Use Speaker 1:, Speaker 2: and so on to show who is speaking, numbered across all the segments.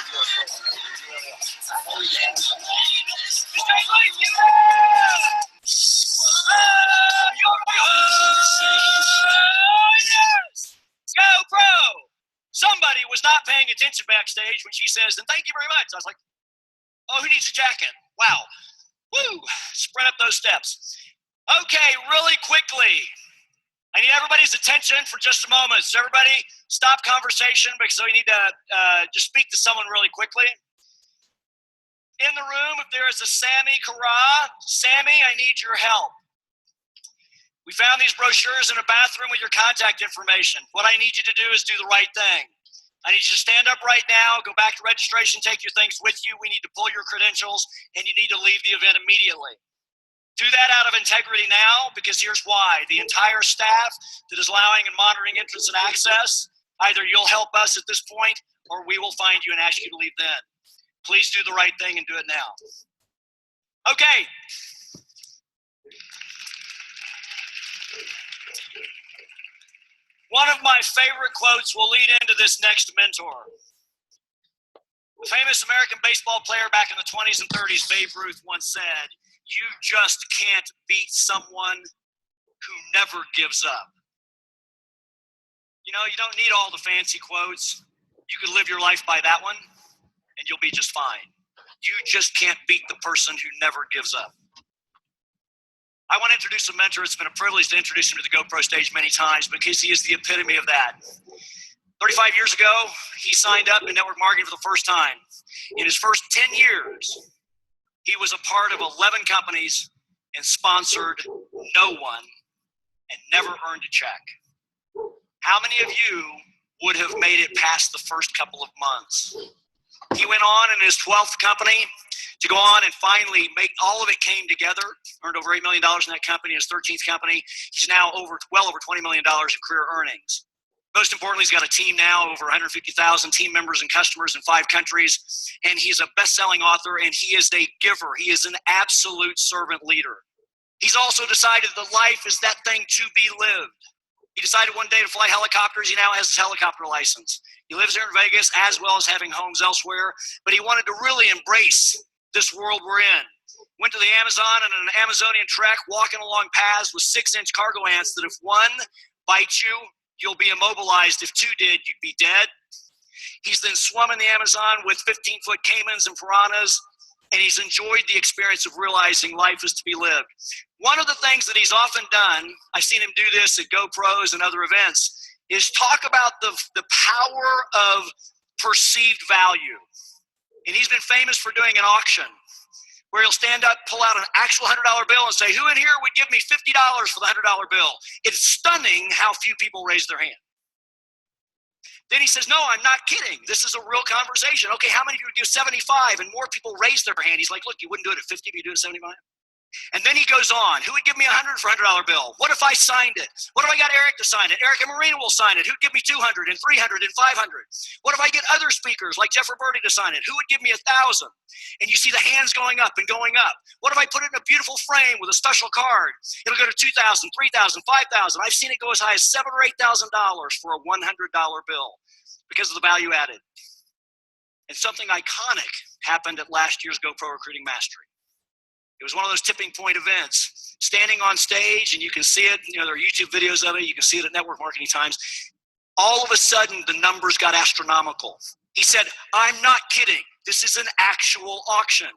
Speaker 1: GoPro! Somebody was not paying attention backstage when she says, and thank you very much. I was like, oh, who needs a jacket? Wow. Woo! Spread up those steps. Okay, really quickly. I need everybody's attention for just a moment. So everybody stop conversation because we need to just speak to someone really quickly. In the room, if there is a Sammy Kara, Sammy, I need your help. We found these brochures in a bathroom with your contact information. What I need you to do is do the right thing. I need you to stand up right now, go back to registration, take your things with you. We need to pull your credentials, and you need to leave the event immediately. Do that out of integrity now, because here's why. The entire staff that is allowing and monitoring entrance and access, either you'll help us at this point, or we will find you and ask you to leave then. Please do the right thing and do it now. Okay. One of my favorite quotes will lead into this next mentor. A famous American baseball player back in the 20s and 30s, Babe Ruth, once said, "You just can't beat someone who never gives up." You know, you don't need all the fancy quotes. You could live your life by that one, and you'll be just fine. You just can't beat the person who never gives up. I want to introduce a mentor. It's been a privilege to introduce him to the GoPro stage many times because he is the epitome of that. 35 years ago, he signed up in network marketing for the first time. In his first 10 years, he was a part of 11 companies and sponsored no one and never earned a check. How many of you would have made it past the first couple of months? He went on in his 12th company to go on and finally make all of it came together, earned over $8 million in that company. His 13th company, he's now well over $20 million in career earnings. Most importantly, he's got a team now, over 150,000 team members and customers in 5 countries, and he's a best-selling author, and he is a giver. He is an absolute servant leader. He's also decided that life is that thing to be lived. He decided one day to fly helicopters. He now has his helicopter license. He lives here in Vegas as well as having homes elsewhere, but he wanted to really embrace this world we're in. Went to the Amazon in an Amazonian trek, walking along paths with 6-inch cargo ants that if one bites you, you'll be immobilized. If 2 did, you'd be dead. He's then swum in the Amazon with 15-foot caimans and piranhas, and he's enjoyed the experience of realizing life is to be lived. One of the things that he's often done, I've seen him do this at GoPros and other events, is talk about the power of perceived value. And he's been famous for doing an auction where he'll stand up, pull out an actual $100 bill and say, who in here would give me $50 for the $100 bill? It's stunning how few people raise their hand. Then he says, no, I'm not kidding. This is a real conversation. Okay, how many of you would give 75? And more people raise their hand. He's like, look, you wouldn't do it at 50, but you do it at 75? And then he goes on, who would give me 100 for a $100 bill? What if I signed it? What if I got Eric to sign it? Eric and Marina will sign it. Who'd give me 200 and 300 and 500? What if I get other speakers like Jeff Roberti to sign it? Who would give me 1,000? And you see the hands going up and going up. What if I put it in a beautiful frame with a special card? It'll go to $2,000, $3,000, $5,000. I've seen it go as high as $7,000 or $8,000 for a $100 bill because of the value added. And something iconic happened at last year's GoPro Recruiting Mastery. It was one of those tipping point events. Standing on stage, and you can see it, there are YouTube videos of it, you can see it at Network Marketing Times. All of a sudden, the numbers got astronomical. He said, I'm not kidding. This is an actual auction.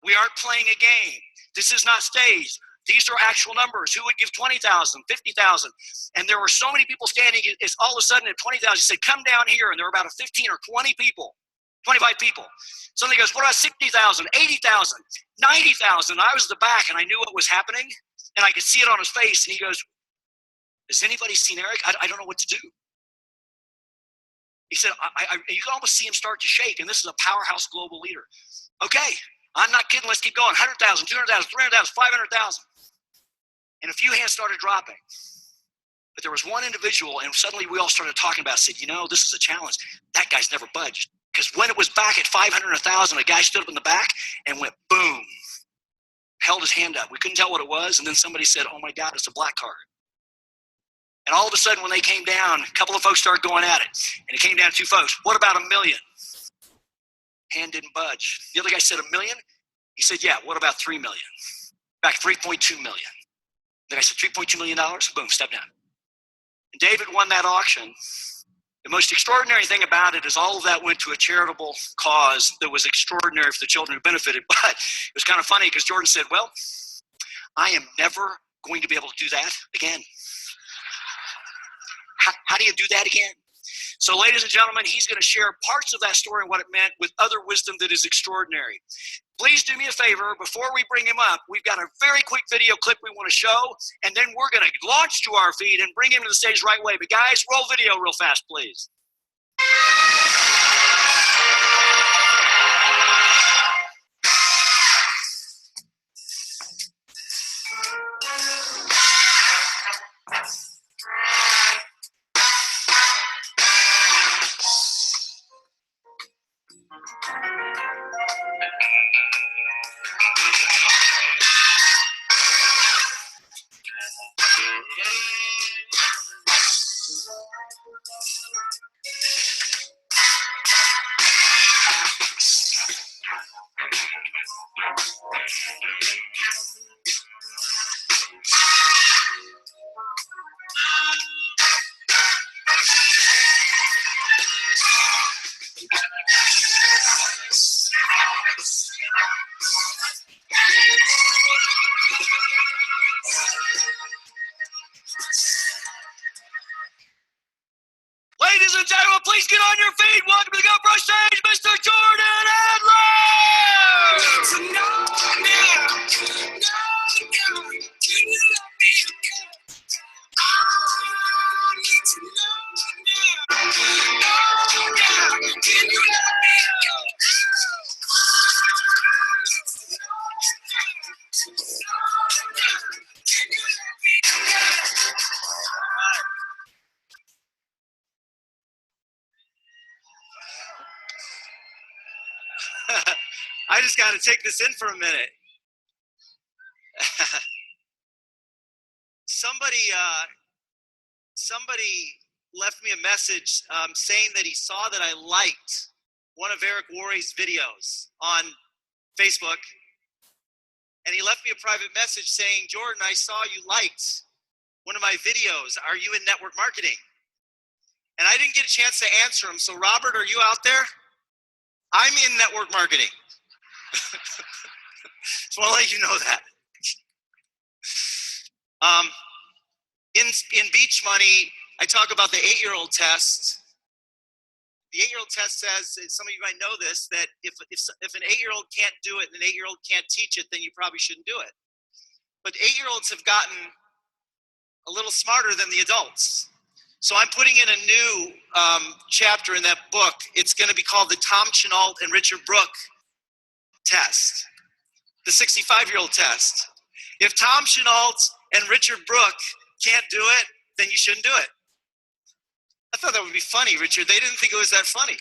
Speaker 1: We aren't playing a game. This is not staged. These are actual numbers. Who would give 20,000, 50,000? And there were so many people standing, it's all of a sudden at 20,000, he said, come down here, and there were about 15 or 20 people. 25 people. Somebody goes, what about 60,000, 80,000, 90,000? I was at the back and I knew what was happening and I could see it on his face. And he goes, has anybody seen Eric? I don't know what to do. He said, you can almost see him start to shake. And this is a powerhouse global leader. Okay, I'm not kidding. Let's keep going. 100,000, 200,000, 300,000, 500,000. And a few hands started dropping. But there was one individual and suddenly we all started talking about it. Said, this is a challenge. That guy's never budged. Because when it was back at 500 or 1,000, a guy stood up in the back and went boom, held his hand up. We couldn't tell what it was. And then somebody said, oh my God, it's a black card. And all of a sudden when they came down, a couple of folks started going at it. And it came down to 2 folks. What about $1 million? Hand didn't budge. The other guy said, $1 million? He said, yeah, what about 3 million? Back 3.2 million. The guy said, $3.2 million? Boom, step down. And David won that auction. The most extraordinary thing about it is all of that went to a charitable cause that was extraordinary for the children who benefited. But it was kind of funny because Jordan said, well, I am never going to be able to do that again. How do you do that again? So ladies and gentlemen, he's going to share parts of that story and what it meant with other wisdom that is extraordinary. Please do me a favor. Before we bring him up, we've got a very quick video clip we want to show, and then we're going to launch to our feet and bring him to the stage right away. But guys, roll video real fast, please. Ladies and gentlemen, please get on your feet. Welcome to the GoPro stage, Mr. Jordan I just got to take this in for a minute. Somebody left me a message saying that he saw that I liked one of Eric Worre's videos on Facebook. And he left me a private message saying, Jordan, I saw you liked one of my videos. Are you in network marketing? And I didn't get a chance to answer him. So Robert, are you out there? I'm in network marketing. Just want to let you know that. In Beach Money, I talk about the 8-year-old test. The 8-year-old test says, some of you might know this, that if an 8-year-old can't do it and an 8-year-old can't teach it, then you probably shouldn't do it. But 8-year-olds have gotten a little smarter than the adults. So I'm putting in a new chapter in that book. It's going to be called the Tom Chenault and Richard Brooke test, the 65-year-old test. If Tom Chenault and Richard Brooke can't do it, then you shouldn't do it. I thought that would be funny, Richard. They didn't think it was that funny.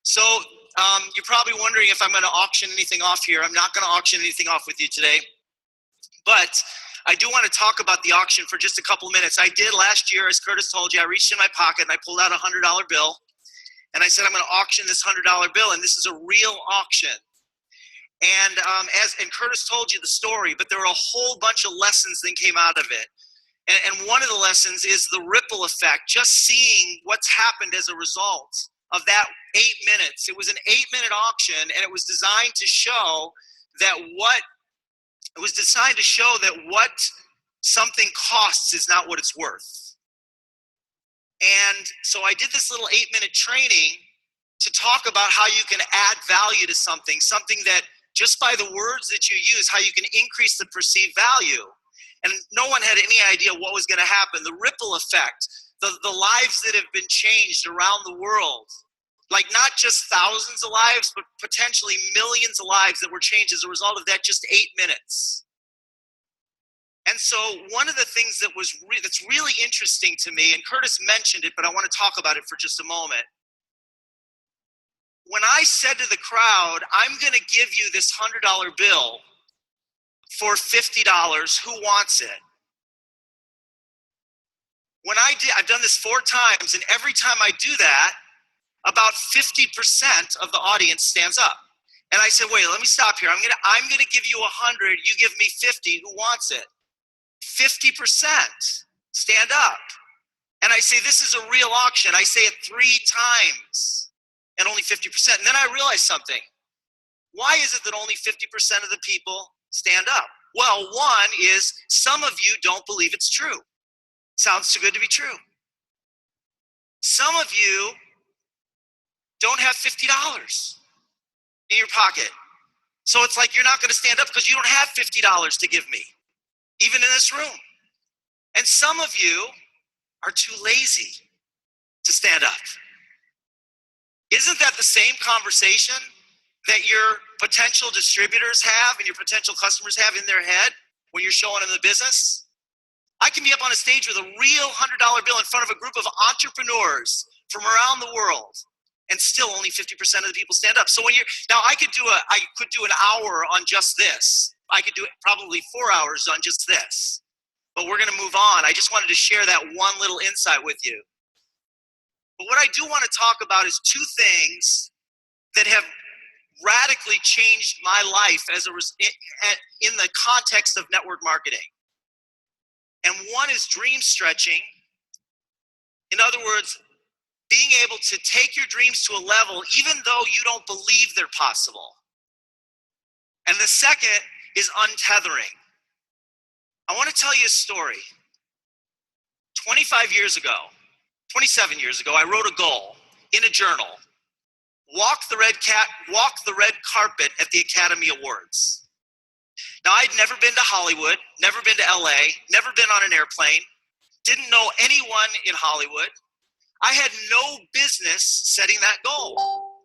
Speaker 1: So you're probably wondering if I'm going to auction anything off here. I'm not going to auction anything off with you today. But I do want to talk about the auction for just a couple minutes. I did last year, as Curtis told you. I reached in my pocket and I pulled out a $100 bill. And I said, I'm going to auction this $100 bill. And this is a real auction. And Curtis told you the story, but there were a whole bunch of lessons that came out of it. And one of the lessons is the ripple effect, just seeing what's happened as a result of that 8 minutes. It was an 8-minute auction, and it was designed to show that what something costs is not what it's worth. And so I did this little 8-minute training to talk about how you can add value to something that just by the words that you use, how you can increase the perceived value. And no one had any idea what was going to happen. The ripple effect, the lives that have been changed around the world, like not just thousands of lives, but potentially millions of lives that were changed as a result of that just 8 minutes. And so one of the things that's really interesting to me, and Curtis mentioned it, but I want to talk about it for just a moment. When I said to the crowd, I'm going to give you this $100 bill for $50, who wants it? When I've done this 4 times, and every time I do that, about 50% of the audience stands up. And I said, wait, let me stop here. I'm gonna give you 100, you give me 50, who wants it? 50% stand up. And I say, this is a real auction. I say it 3 times and only 50%. And then I realized something. Why is it that only 50% of the people stand up? Well, one is some of you don't believe it's true. Sounds too good to be true. Some of you don't have $50 in your pocket. So it's like you're not going to stand up because you don't have $50 to give me, even in this room. And some of you are too lazy to stand up. Isn't that the same conversation that your potential distributors have and your potential customers have in their head when you're showing them the business? I can be up on a stage with a real $100 bill in front of a group of entrepreneurs from around the world, and still only 50% of the people stand up. So I could do an hour on just this. I could do probably 4 hours on just this. But we're going to move on. I just wanted to share that one little insight with you. But what I do want to talk about is 2 things that have radically changed my life in the context of network marketing. And one is dream stretching. In other words, being able to take your dreams to a level even though you don't believe they're possible. And the second is untethering. I want to tell you a story. 27 years ago, I wrote a goal in a journal. Walk the red carpet at the Academy Awards. Now, I'd never been to Hollywood, never been to LA, never been on an airplane, didn't know anyone in Hollywood. I had no business setting that goal.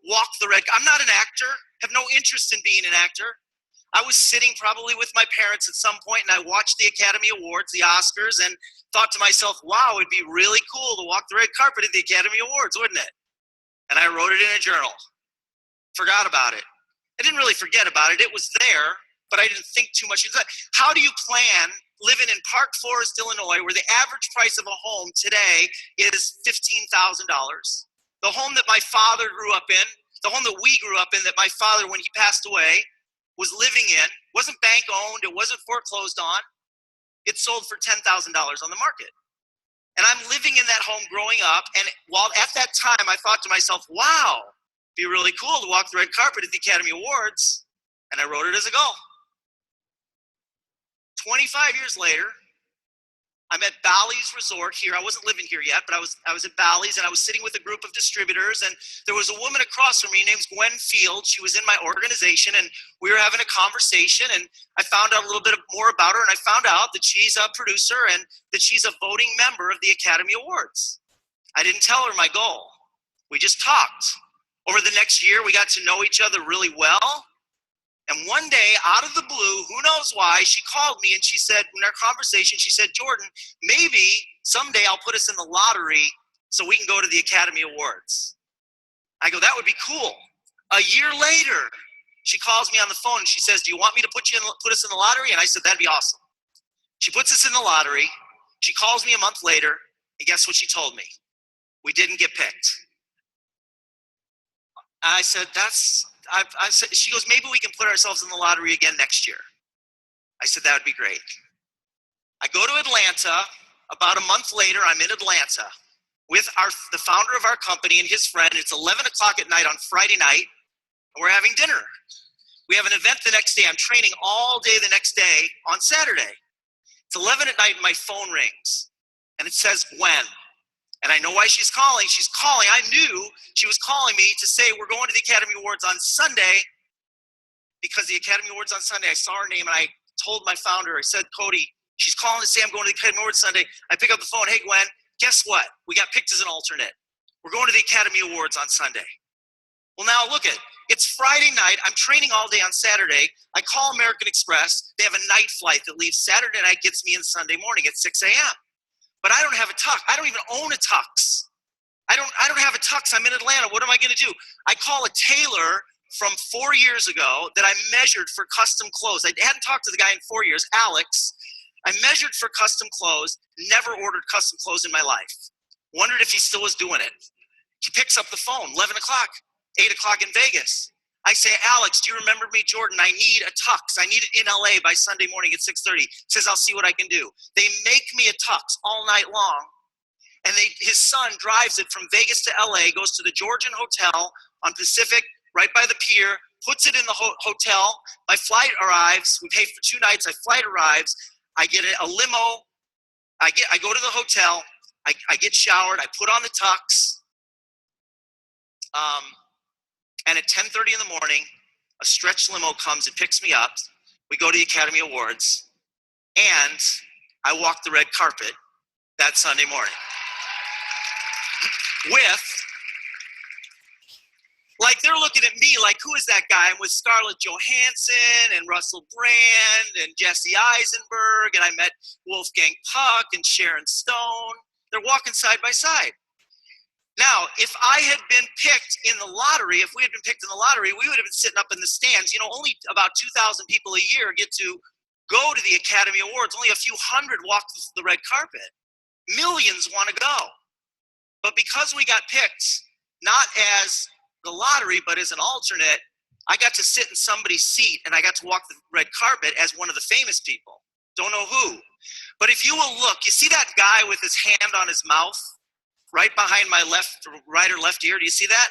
Speaker 1: I'm not an actor, have no interest in being an actor. I was sitting probably with my parents at some point, and I watched the Academy Awards, the Oscars, and thought to myself, wow, it'd be really cool to walk the red carpet at the Academy Awards, wouldn't it? And I wrote it in a journal. Forgot about it. I didn't really forget about it. It was there, but I didn't think too much into it. How do you plan living in Park Forest, Illinois, where the average price of a home today is $15,000? The home that my father grew up in, the home that we grew up in, that my father, when he passed away, was living in, wasn't bank owned, it wasn't foreclosed on. It sold for $10,000 on the market. And I'm living in that home growing up, and while at that time I thought to myself, wow, it'd be really cool to walk the red carpet at the Academy Awards, and I wrote it as a goal. 25 years later, I'm at Bally's Resort here. I wasn't living here yet, but I was at Bally's, and I was sitting with a group of distributors, and there was a woman across from me named Gwen Field. She was in my organization, and we were having a conversation, and I found out a little bit more about her, and I found out that she's a producer and that she's a voting member of the Academy Awards. I didn't tell her my goal. We just talked. Over the next year, we got to know each other really well. And one day, out of the blue, who knows why, she called me and she said, in our conversation, she said, Jordan, maybe someday I'll put us in the lottery so we can go to the Academy Awards. I go, that would be cool. A year later, she calls me on the phone and she says, do you want me to put us in the lottery? And I said, that'd be awesome. She puts us in the lottery. She calls me a month later, and guess what she told me? We didn't get picked. I said, she goes, maybe we can put ourselves in the lottery again next year. I said, that would be great. I go to Atlanta. About a month later, I'm in Atlanta with the founder of our company and his friend. It's 11 o'clock at night on Friday night, and we're having dinner. We have an event the next day. I'm training all day the next day on Saturday. It's 11 at night, and my phone rings, and it says Gwen. And I know why she's calling. She's calling. I knew she was calling me to say we're going to the Academy Awards on Sunday, because the Academy Awards on Sunday, I saw her name, and I told my founder, I said, Cody, she's calling to say I'm going to the Academy Awards Sunday. I pick up the phone. Hey, Gwen, guess what? We got picked as an alternate. We're going to the Academy Awards on Sunday. Well, now look at it. It's Friday night. I'm training all day on Saturday. I call American Express. They have a night flight that leaves Saturday night, gets me in Sunday morning at 6 a.m. But I don't have a tux. I don't even own a tux. I don't have a tux. I'm in Atlanta. What am I going to do? I call a tailor from 4 years ago that I measured for custom clothes. I hadn't talked to the guy in 4 years, Alex. I measured for custom clothes, never ordered custom clothes in my life. Wondered if he still was doing it. He picks up the phone, 11 o'clock, 8 o'clock in Vegas. I say, Alex, do you remember me? Jordan, I need a tux. I need it in LA by Sunday morning at 6:30. He says, I'll see what I can do. They make me a tux all night long. And his son drives it from Vegas to LA, goes to the Georgian Hotel on Pacific, right by the pier, puts it in the hotel. My flight arrives. We pay for 2 nights. My flight arrives. I get a limo. I go to the hotel. I get showered. I put on the tux. And at 10:30 in the morning, a stretch limo comes and picks me up. We go to the Academy Awards. And I walk the red carpet that Sunday morning. They're looking at me like, who is that guy? I'm with Scarlett Johansson and Russell Brand and Jesse Eisenberg, and I met Wolfgang Puck and Sharon Stone. They're walking side by side. Now, if I had been picked in the lottery, we would have been sitting up in the stands. Only about 2,000 people a year get to go to the Academy Awards. Only a few hundred walk the red carpet. Millions want to go. But because we got picked, not as the lottery, but as an alternate, I got to sit in somebody's seat and I got to walk the red carpet as one of the famous people. Don't know who. But if you will look, you see that guy with his hand on his mouth, right behind my right or left ear? Do you see that?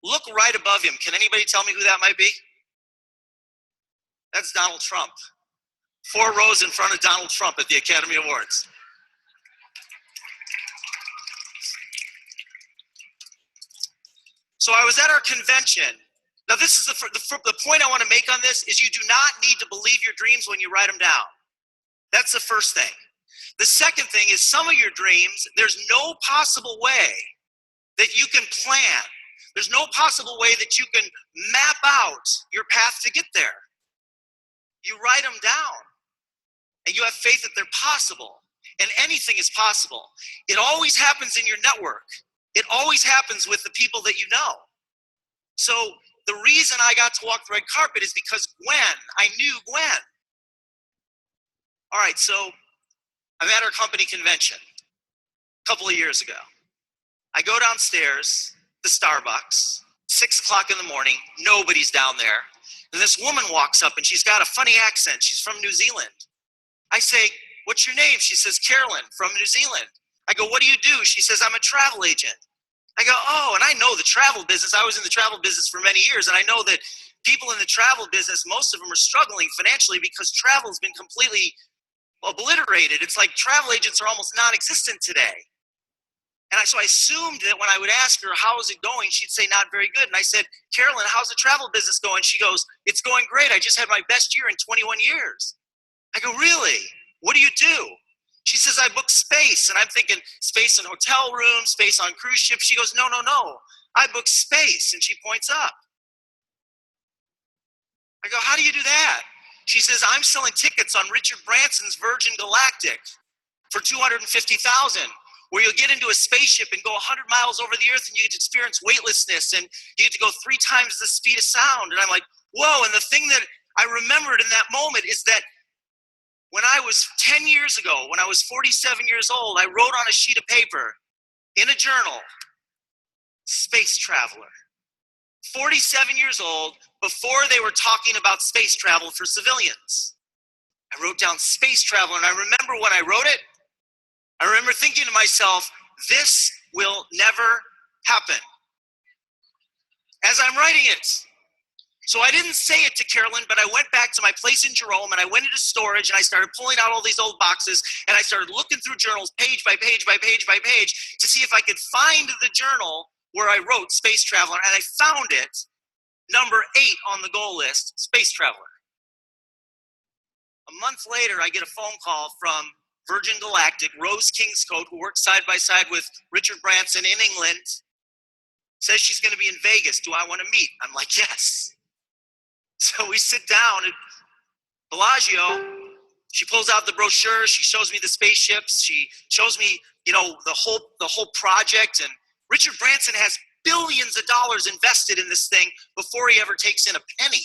Speaker 1: Look right above him. Can anybody tell me who that might be? That's Donald Trump. 4 rows in front of Donald Trump at the Academy Awards. So I was at our convention. Now this is the point I want to make on this is you do not need to believe your dreams when you write them down. That's the first thing. The second thing is some of your dreams, there's no possible way that you can plan. There's no possible way that you can map out your path to get there. You write them down and you have faith that they're possible, and anything is possible. It always happens in your network. It always happens with the people that you know. So the reason I got to walk the red carpet is because I knew Gwen. All right, so I'm at our company convention a couple of years ago. I go downstairs, the Starbucks, 6 o'clock in the morning, nobody's down there. And this woman walks up and she's got a funny accent. She's from New Zealand. I say, what's your name? She says, Carolyn, from New Zealand. I go, what do you do? She says, I'm a travel agent. I go, oh, and I know the travel business. I was in the travel business for many years, and I know that people in the travel business, most of them are struggling financially because travel has been completely obliterated. It's like travel agents are almost non-existent today. And so I assumed that when I would ask her, how is it going? She'd say, not very good. And I said, Carolyn, how's the travel business going? She goes, it's going great. I just had my best year in 21 years. I go, really? What do you do? She says, I book space. And I'm thinking space in hotel rooms, space on cruise ships. She goes, no. I book space. And she points up. I go, how do you do that? She says, I'm selling tickets on Richard Branson's Virgin Galactic for $250,000, where you'll get into a spaceship and go 100 miles over the earth and you get to experience weightlessness and you get to go 3 times the speed of sound. And I'm like, whoa. And the thing that I remembered in that moment is that when I was 10 years ago, when I was 47 years old, I wrote on a sheet of paper in a journal, space traveler. 47 years old, before they were talking about space travel for civilians. I wrote down space traveler, and I remember when I wrote it, I remember thinking to myself, this will never happen. As I'm writing it. So I didn't say it to Carolyn, but I went back to my place in Jerome, and I went into storage, and I started pulling out all these old boxes, and I started looking through journals page by page by page by page to see if I could find the journal where I wrote Space Traveler, and I found it, number 8 on the goal list, Space Traveler. A month later, I get a phone call from Virgin Galactic, Rose Kingscote, who works side by side with Richard Branson in England, says she's going to be in Vegas. Do I want to meet? I'm like, yes. So we sit down at Bellagio. She pulls out the brochure. She shows me the spaceships. She shows me, the whole project. And Richard Branson has billions of dollars invested in this thing before he ever takes in a penny.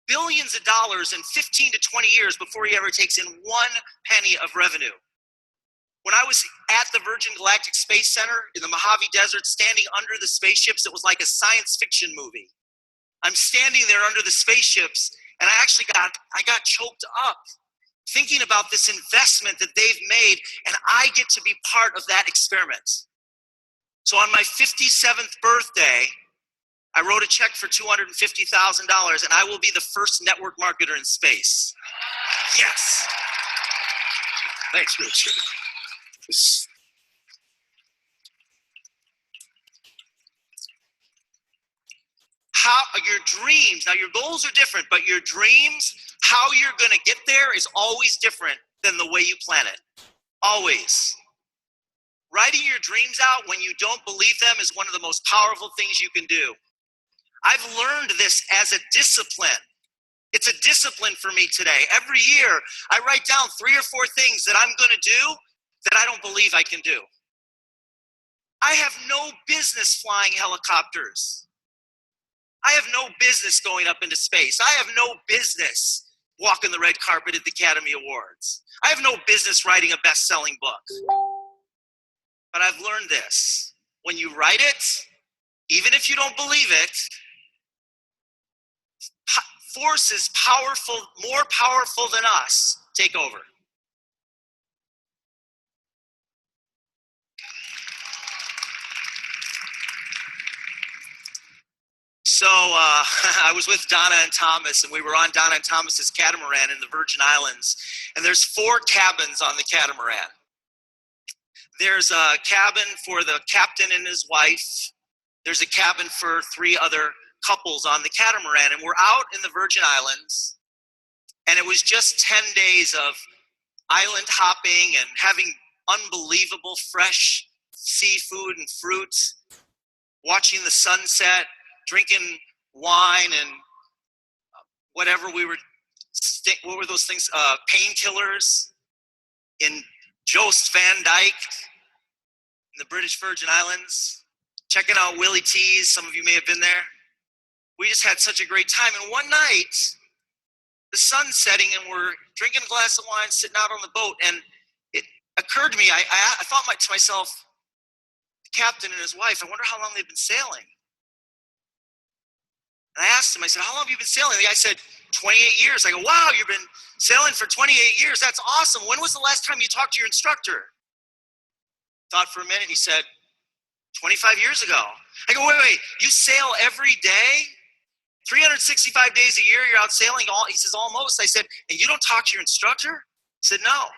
Speaker 1: Billions of dollars in 15 to 20 years before he ever takes in 1 penny of revenue. When I was at the Virgin Galactic Space Center in the Mojave Desert, standing under the spaceships, it was like a science fiction movie. I'm standing there under the spaceships, and I got choked up thinking about this investment that they've made, and I get to be part of that experiment. So on my 57th birthday, I wrote a check for $250,000, and I will be the first network marketer in space. Yes. Thanks, Richard. How your dreams, now your goals are different, but your dreams, how you're going to get there is always different than the way you plan it. Always. Writing your dreams out when you don't believe them is one of the most powerful things you can do. I've learned this as a discipline. It's a discipline for me today. Every year, I write down 3 or 4 things that I'm going to do that I don't believe I can do. I have no business flying helicopters. I have no business going up into space. I have no business walking the red carpet at the Academy Awards. I have no business writing a best-selling book. But I've learned this. When you write it, even if you don't believe it, forces powerful, more powerful than us, take over. So I was with Donna and Thomas, and we were on Donna and Thomas's catamaran in the Virgin Islands. And there's 4 cabins on the catamaran. There's a cabin for the captain and his wife. There's a cabin for 3 other couples on the catamaran. And we're out in the Virgin Islands. And it was just 10 days of island hopping and having unbelievable fresh seafood and fruit, watching the sunset, drinking wine and whatever what were those things? Painkillers in Joost Van Dyke in the British Virgin Islands, checking out Willie T's. Some of you may have been there. We just had such a great time. And one night, the sun's setting and we're drinking a glass of wine, sitting out on the boat. And it occurred to me, I thought to myself, the captain and his wife, I wonder how long they've been sailing. And I asked him, I said, how long have you been sailing? The guy said, 28 years. I go, wow, you've been sailing for 28 years. That's awesome. When was the last time you talked to your instructor? Thought for a minute. He said, 25 years ago. I go, wait. You sail every day? 365 days a year you're out sailing? He says, almost. I said, and you don't talk to your instructor? He said, no.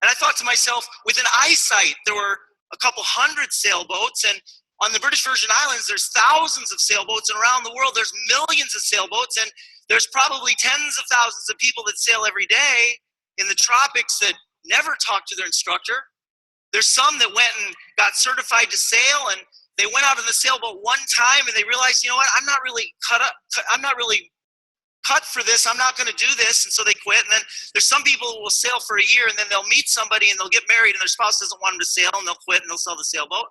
Speaker 1: And I thought to myself, within eyesight, there were a couple hundred sailboats, and on the British Virgin Islands, there's thousands of sailboats, and around the world, there's millions of sailboats, and there's probably tens of thousands of people that sail every day in the tropics that never talk to their instructor. There's some that went and got certified to sail, and they went out in the sailboat one time, and they realized, you know what, I'm not really cut for this. I'm not going to do this, and so they quit. And then there's some people who will sail for a year, and then they'll meet somebody, and they'll get married, and their spouse doesn't want them to sail, and they'll quit, and they'll sell the sailboat.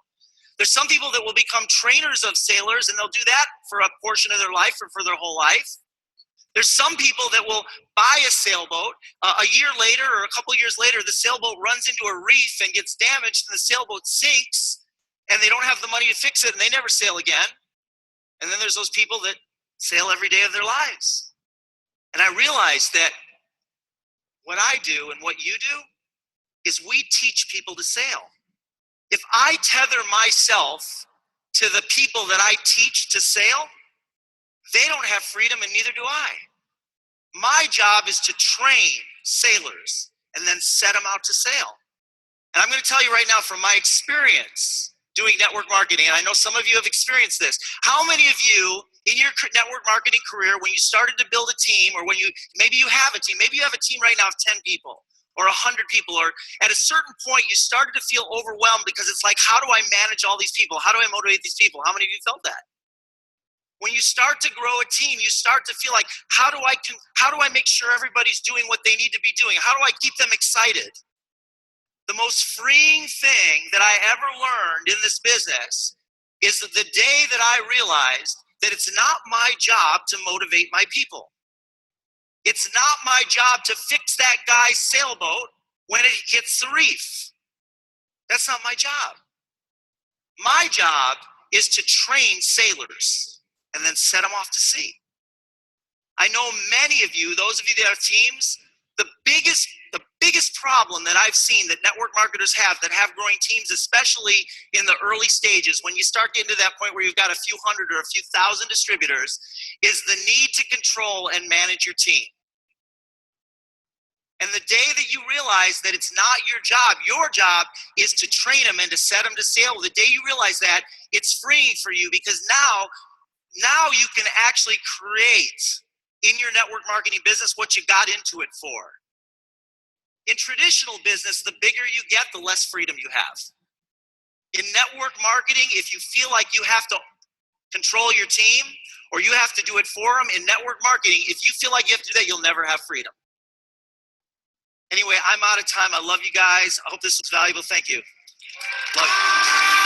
Speaker 1: There's some people that will become trainers of sailors, and they'll do that for a portion of their life or for their whole life. There's some people that will buy a sailboat. A year later or a couple years later, the sailboat runs into a reef and gets damaged, and the sailboat sinks, and they don't have the money to fix it, and they never sail again. And then there's those people that sail every day of their lives. And I realized that what I do and what you do is we teach people to sail. If I tether myself to the people that I teach to sail, they don't have freedom, and neither do I. My job is to train sailors and then set them out to sail. And I'm going to tell you right now from my experience doing network marketing, and I know some of you have experienced this. How many of you in your network marketing career, when you started to build a team, or maybe you have a team, maybe you have a team right now of 10 people or 100 people, or at a certain point you started to feel overwhelmed because it's like, how do I manage all these people? How do I motivate these people? How many of you felt that? When you start to grow a team, you start to feel like, how do I make sure everybody's doing what they need to be doing? How do I keep them excited? The most freeing thing that I ever learned in this business is that the day that I realized that it's not my job to motivate my people. It's not my job to fix that guy's sailboat when it hits the reef. That's not my job. My job is to train sailors and then set them off to sea. I know many of you, those of you that have teams, the biggest problem that I've seen that network marketers have that have growing teams, especially in the early stages, when you start getting to that point where you've got a few hundred or a few thousand distributors, is the need to control and manage your team. And the day that you realize that it's not your job is to train them and to set them to sail. The day you realize that, it's freeing for you, because now you can actually create in your network marketing business what you got into it for. In traditional business, the bigger you get, the less freedom you have. In network marketing, if you feel like you have to control your team or you have to do it for them, in network marketing, if you feel like you have to do that, you'll never have freedom. Anyway, I'm out of time. I love you guys. I hope this was valuable. Thank you. Love you.